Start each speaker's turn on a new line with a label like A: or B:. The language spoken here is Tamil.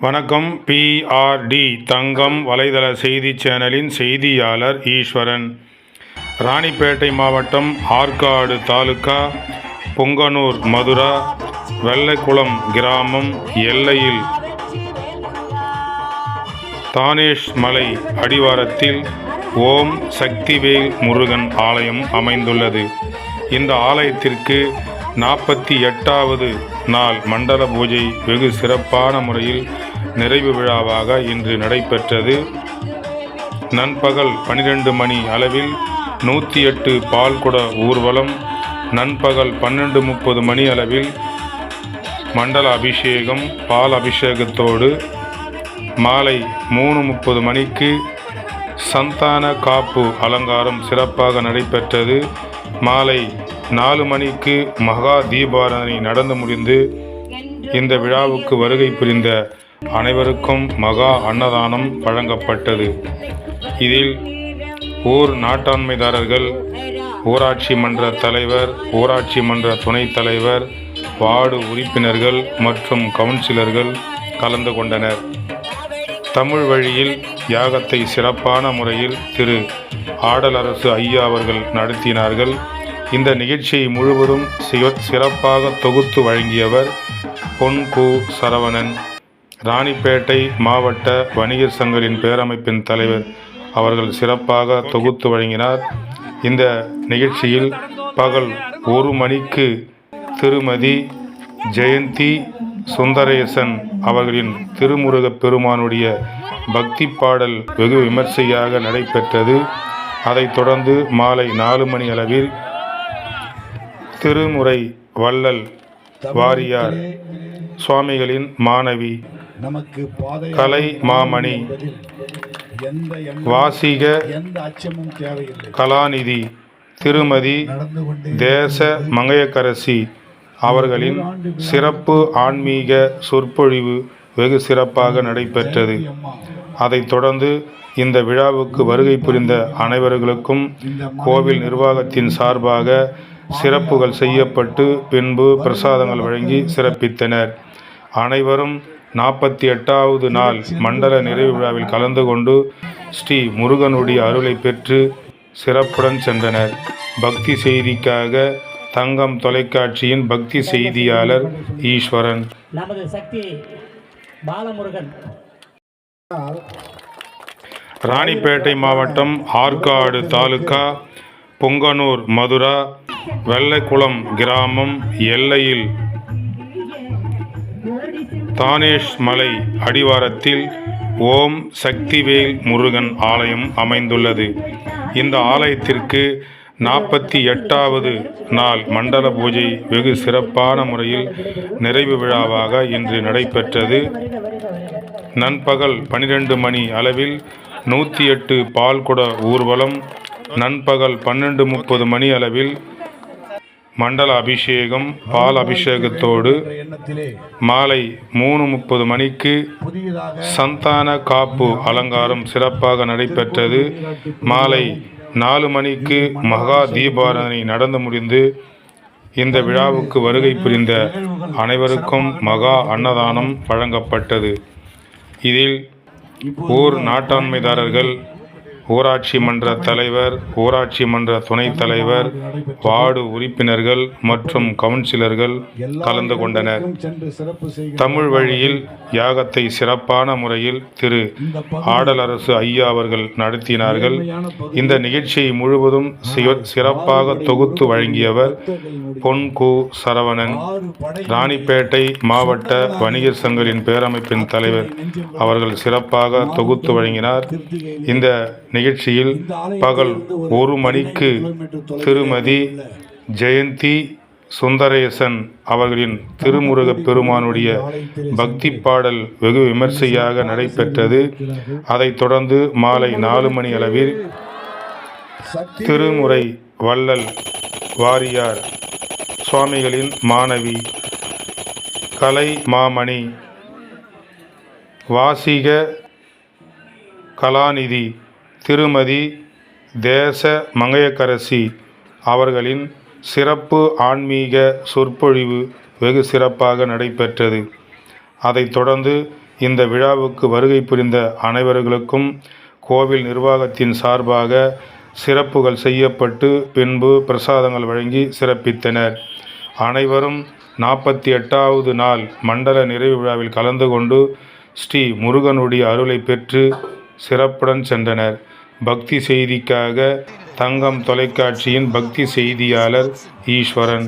A: வணக்கம். பிஆர்டி தங்கம் வலைதள செய்தி சேனலின் செய்தியாளர் ஈஸ்வரன். ராணிப்பேட்டை மாவட்டம் ஆற்காடு தாலுகா பொங்கனூர் மதுரா வெள்ளைக்குளம் கிராமம் எல்லையில் தானேஷ் மலை அடிவாரத்தில் ஓம் சக்திவேல் முருகன் ஆலயம் அமைந்துள்ளது. இந்த ஆலயத்திற்கு 48வது நாள் மண்டல பூஜை வெகு சிறப்பான முறையில் நிறைவு விழாவாக இன்று நடைபெற்றது. நண்பகல் 12 மணி அளவில் 108 பால்குட ஊர்வலம், நண்பகல் 12:30 மணி அளவில் மண்டல அபிஷேகம், பால் அபிஷேகத்தோடு மாலை 3:30 மணிக்கு சந்தான காப்பு அலங்காரம் சிறப்பாக நடைபெற்றது. மாலை 4 மணிக்கு மகா தீபாராதனை நடந்து முடிந்து இந்த விழாவுக்கு வருகை புரிந்த அனைவருக்கும் மகா அன்னதானம் வழங்கப்பட்டது. இதில் ஊர் நாட்டாண்மைதாரர்கள், ஊராட்சி மன்ற தலைவர், ஊராட்சி மன்ற துணைத் தலைவர், வார்டு உறுப்பினர்கள் மற்றும் கவுன்சிலர்கள் கலந்து கொண்டனர். தமிழ் வழியில் யாகத்தை சிறப்பான முறையில் திரு ஆடலரசு ஐயா அவர்கள் நடத்தினார்கள். இந்த நிகழ்ச்சியை முழுவதும் சிறப்பாக தொகுத்து வழங்கியவர் பொன் கு சரவணன். ராணிப்பேட்டை மாவட்ட வணிகர் சங்கரின் பேரமைப்பின் தலைவர் அவர்கள் சிறப்பாக தொகுத்து வழங்கினார். இந்த நிகழ்ச்சியில் பகல் 1 மணிக்கு திருமதி ஜெயந்தி சுந்தரேசன் அவர்களின் திருமுருகப் பெருமானுடைய பக்தி பாடல் வெகு விமர்சையாக நடைபெற்றது. அதைத் தொடர்ந்து மாலை 4 மணி அளவில் திருமுறை வள்ளல் வாரியார் சுவாமிகளின் மாணவி கலை மாமணி வாசிக கலாநிதி திருமதி தேச மங்கையக்கரசி அவர்களின் சிறப்பு ஆன்மீக சொற்பொழிவு வெகு சிறப்பாக நடைபெற்றது. அதைத் தொடர்ந்து இந்த விழாவுக்கு வருகை புரிந்த அனைவர்களுக்கும் கோவில் நிர்வாகத்தின் சார்பாக சிறப்புகள் செய்யப்பட்டு பின்பு பிரசாதங்கள் வழங்கி சிறப்பித்தனர். அனைவரும் 48வது நாள் மண்டல நிறைவு விழாவில் கலந்து கொண்டு ஸ்ரீ முருகனுடைய அருளை பெற்று சிறப்புடன் சென்றனர். பக்தி செய்திக்காக தங்கம் தொலைக்காட்சியின் பக்தி செய்தியாளர் ஈஸ்வரன்.
B: நமது சக்தி பாலமுருகன்.
A: ராணிப்பேட்டை மாவட்டம் ஆற்காடு தாலுகா பொங்கனூர் மதுரா வெள்ளைக்குளம் கிராமம் எல்லையில் தானேஷ் மலை அடிவாரத்தில் ஓம் சக்திவேல் முருகன் ஆலயம் அமைந்துள்ளது. இந்த ஆலயத்திற்கு 48வது நாள் மண்டல பூஜை வெகு சிறப்பான முறையில் நிறைவு விழாவாக இன்று நடைபெற்றது. நண்பகல் 12 மணி அளவில் 108 பால்குட ஊர்வலம், நண்பகல் 12:30 மணி அளவில் மண்டல அபிஷேகம், பால் அபிஷேகத்தோடு மாலை 3:30 மணிக்கு சந்தான காப்பு அலங்காரம் சிறப்பாக நடைபெற்றது. மாலை 4 மணிக்கு மகா தீபாராதனை நடந்து முடிந்து இந்த விழாவுக்கு வருகை புரிந்த அனைவருக்கும் மகா அன்னதானம் வழங்கப்பட்டது. இதில் ஊர் நாட்டாண்மைதாரர்கள், ஊராட்சி மன்ற தலைவர், ஊராட்சி மன்ற துணைத் தலைவர், வார்டு உறுப்பினர்கள் மற்றும் கவுன்சிலர்கள் கலந்து கொண்டனர். தமிழ் வழியில் யாகத்தை சிறப்பான முறையில் திரு ஆடலரசு ஐயா அவர்கள் நடத்தினார்கள். இந்த நிகழ்ச்சியை முழுவதும் சிறப்பாக தொகுத்து வழங்கியவர் பொன் கு சரவணன். ராணிப்பேட்டை மாவட்ட வணிகர் சங்கரின் பேரமைப்பின் தலைவர் அவர்கள் சிறப்பாக தொகுத்து வழங்கினார். இந்த நிகழ்ச்சியில் பகல் 1 மணிக்கு திருமதி ஜெயந்தி சுந்தரேசன் அவர்களின் திருமுருகப் பெருமானுடைய பக்தி பாடல் வெகு விமர்சையாக நடைபெற்றது. அதைத் தொடர்ந்து மாலை 4 மணி அளவில் திருமுறை வள்ளல் வாரியார் சுவாமிகளின் மாணவி கலை மாமணி வாசிக கலாநிதி திருமதி தேச மங்கையக்கரசி அவர்களின் சிறப்பு ஆன்மீக சொற்பொழிவு வெகு சிறப்பாக நடைபெற்றது. அதைத் தொடர்ந்து இந்த விழாவுக்கு வருகை புரிந்த அனைவர்களுக்கும் கோவில் நிர்வாகத்தின் சார்பாக சிறப்புகள் செய்யப்பட்டு பின்பு பிரசாதங்கள் வழங்கி சிறப்பித்தனர். அனைவரும் 48வது நாள் மண்டல நிறைவு விழாவில் கலந்து கொண்டு ஸ்ரீ முருகனுடைய அருளை பெற்று சிறப்புடன் சென்றனர். பக்தி செய்திக்காக தங்கம் தொலைக்காட்சியின் பக்தி செய்தியாளர் ஈஸ்வரன்.